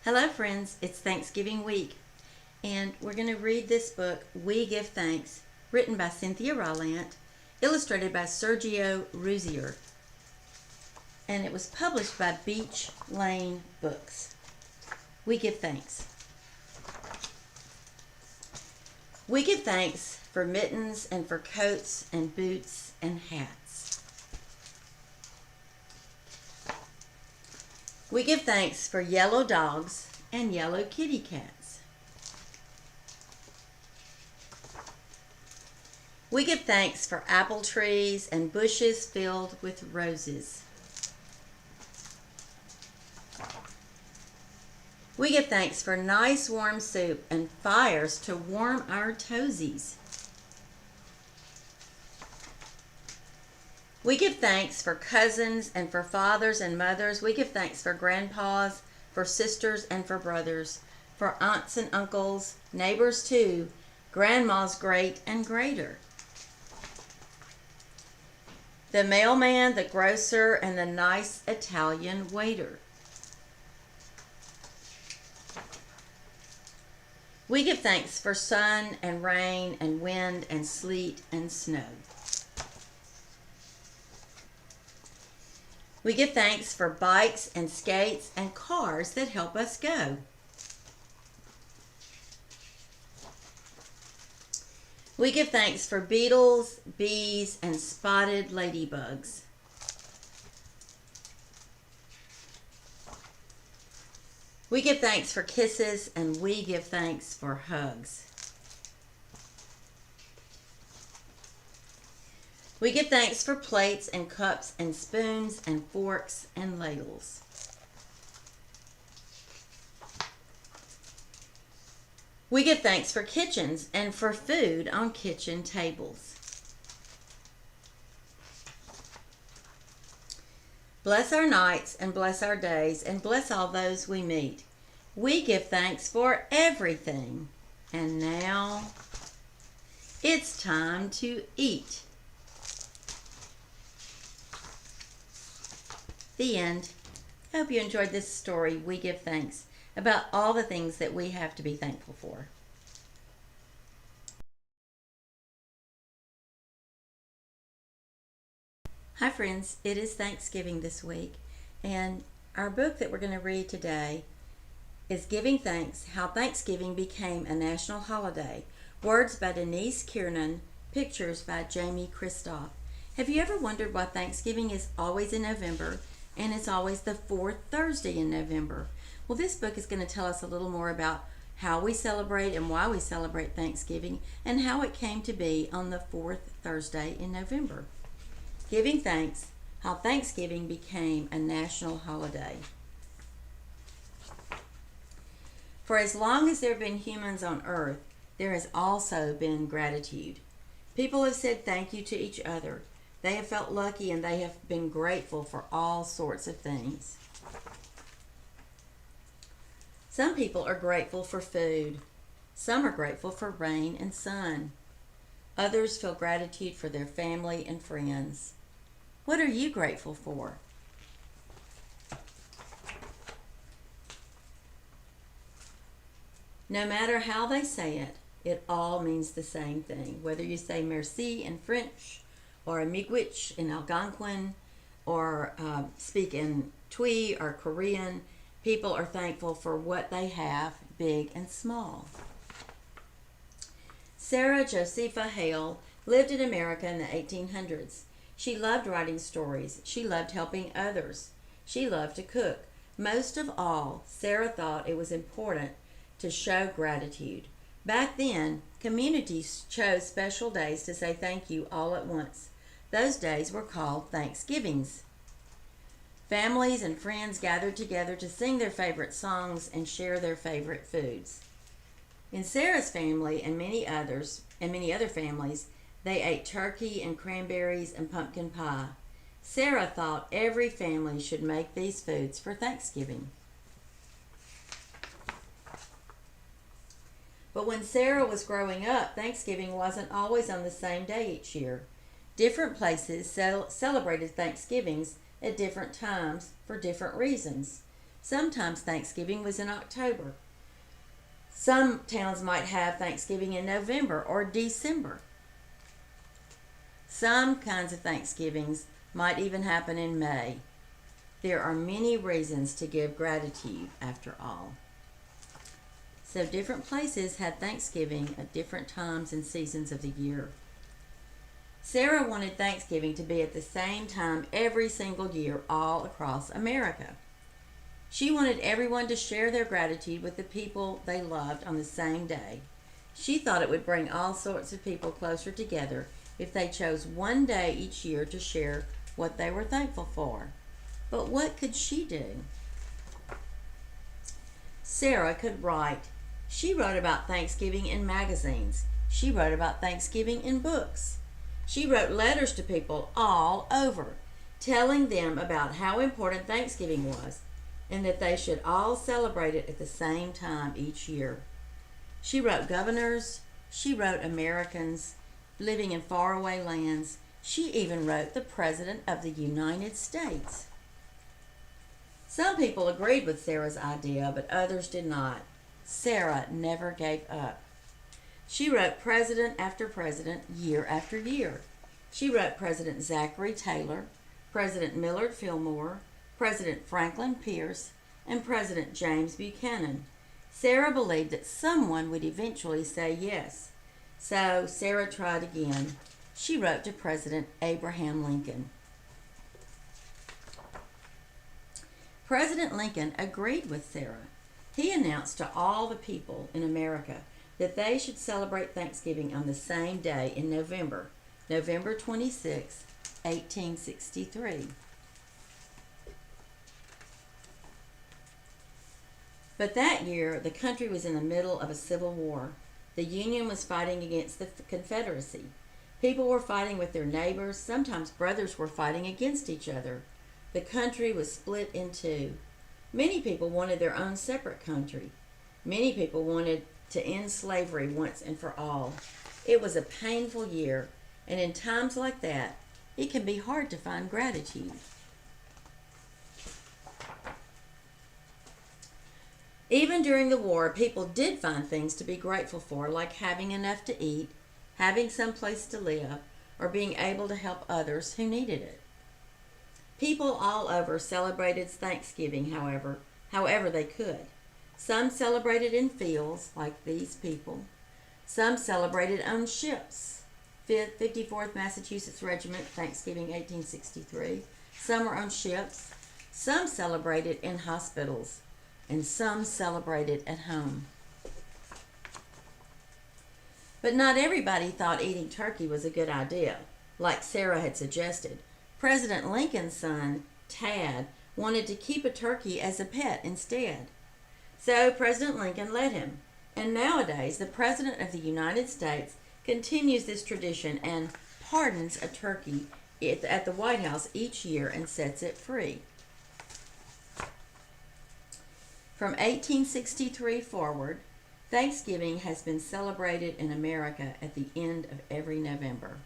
Hello, friends. It's Thanksgiving week, and we're going to read this book, We Give Thanks, written by Cynthia Rollant, illustrated by Sergio Rouzier, and it was published by Beach Lane Books. We give thanks. We give thanks for mittens and for coats and boots and hats. We give thanks for yellow dogs and yellow kitty cats. We give thanks for apple trees and bushes filled with roses. We give thanks for nice warm soup and fires to warm our toesies. We give thanks for cousins and for fathers and mothers. We give thanks for grandpas, for sisters and for brothers, for aunts and uncles, neighbors too, grandmas great and greater. The mailman, the grocer, and the nice Italian waiter. We give thanks for sun and rain and wind and sleet and snow. We give thanks for bikes and skates and cars that help us go. We give thanks for beetles, bees, and spotted ladybugs. We give thanks for kisses, and we give thanks for hugs. We give thanks for plates and cups and spoons and forks and ladles. We give thanks for kitchens and for food on kitchen tables. Bless our nights and bless our days and bless all those we meet. We give thanks for everything. And now it's time to eat. The end. I hope you enjoyed this story, We Give Thanks, about all the things that we have to be thankful for. Hi friends, it is Thanksgiving this week, and our book that we're going to read today is Giving Thanks, How Thanksgiving Became a National Holiday. Words by Denise Kiernan, pictures by Jamie Kristoff. Have you ever wondered why Thanksgiving is always in November and it's always the fourth Thursday in November? Well, this book is going to tell us a little more about how we celebrate and why we celebrate Thanksgiving and how it came to be on the fourth Thursday in November. Giving Thanks, How Thanksgiving Became a National Holiday. For as long as there have been humans on earth, there has also been gratitude. People have said thank you to each other. They have felt lucky and they have been grateful for all sorts of things. Some people are grateful for food. Some are grateful for rain and sun. Others feel gratitude for their family and friends. What are you grateful for? No matter how they say it, it all means the same thing. Whether you say merci in French, or miigwech in Algonquin, or speak in Twi or Korean, people are thankful for what they have, big and small. Sarah Josepha Hale lived in America in the 1800s. She loved writing stories. She loved helping others. She loved to cook. Most of all, Sarah thought it was important to show gratitude. Back then, communities chose special days to say thank you all at once. Those days were called Thanksgivings. Families and friends gathered together to sing their favorite songs and share their favorite foods. In Sarah's family and many other families, they ate turkey and cranberries and pumpkin pie. Sarah thought every family should make these foods for Thanksgiving. But when Sarah was growing up, Thanksgiving wasn't always on the same day each year. Different places celebrated Thanksgivings at different times for different reasons. Sometimes Thanksgiving was in October. Some towns might have Thanksgiving in November or December. Some kinds of Thanksgivings might even happen in May. There are many reasons to give gratitude, after all. So different places had Thanksgiving at different times and seasons of the year. Sarah wanted Thanksgiving to be at the same time every single year all across America. She wanted everyone to share their gratitude with the people they loved on the same day. She thought it would bring all sorts of people closer together if they chose one day each year to share what they were thankful for. But what could she do? Sarah could write. She wrote about Thanksgiving in magazines. She wrote about Thanksgiving in books. She wrote letters to people all over, telling them about how important Thanksgiving was and that they should all celebrate it at the same time each year. She wrote governors. She wrote Americans living in faraway lands. She even wrote the President of the United States. Some people agreed with Sarah's idea, but others did not. Sarah never gave up. She wrote president after president, year after year. She wrote President Zachary Taylor, President Millard Fillmore, President Franklin Pierce, and President James Buchanan. Sarah believed that someone would eventually say yes. So Sarah tried again. She wrote to President Abraham Lincoln. President Lincoln agreed with Sarah. He announced to all the people in America that they should celebrate Thanksgiving on the same day in November, November 26, 1863. But that year, the country was in the middle of a civil war. The Union was fighting against the Confederacy. People were fighting with their neighbors. Sometimes brothers were fighting against each other. The country was split in two. Many people wanted their own separate country. Many people wanted to end slavery once and for all. It was a painful year, and in times like that, it can be hard to find gratitude. Even during the war, people did find things to be grateful for, like having enough to eat, having some place to live, or being able to help others who needed it. People all over celebrated Thanksgiving, however they could. Some celebrated in fields, like these people. Some celebrated on ships. 54th Massachusetts Regiment, Thanksgiving 1863. Some were on ships. Some celebrated in hospitals. And some celebrated at home. But not everybody thought eating turkey was a good idea, like Sarah had suggested. President Lincoln's son, Tad, wanted to keep a turkey as a pet instead. So President Lincoln let him. And nowadays, the President of the United States continues this tradition and pardons a turkey at the White House each year and sets it free. From 1863 forward, Thanksgiving has been celebrated in America at the end of every November.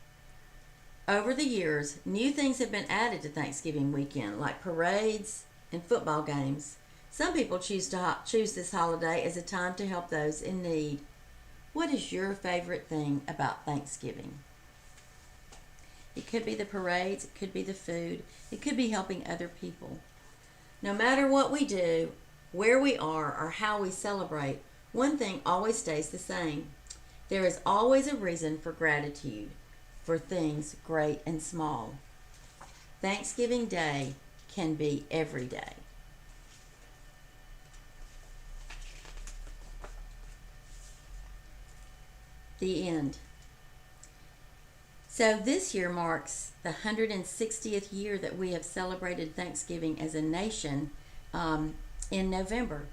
Over the years, new things have been added to Thanksgiving weekend, like parades and football games. Some people choose this holiday as a time to help those in need. What is your favorite thing about Thanksgiving? It could be the parades, it could be the food, it could be helping other people. No matter what we do, where we are, or how we celebrate, one thing always stays the same. There is always a reason for gratitude for things great and small. Thanksgiving Day can be every day. The end. So this year marks the 160th year that we have celebrated Thanksgiving as a nation in November.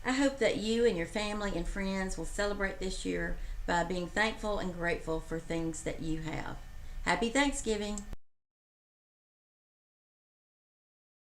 I hope that you and your family and friends will celebrate this year by being thankful and grateful for things that you have. Happy Thanksgiving!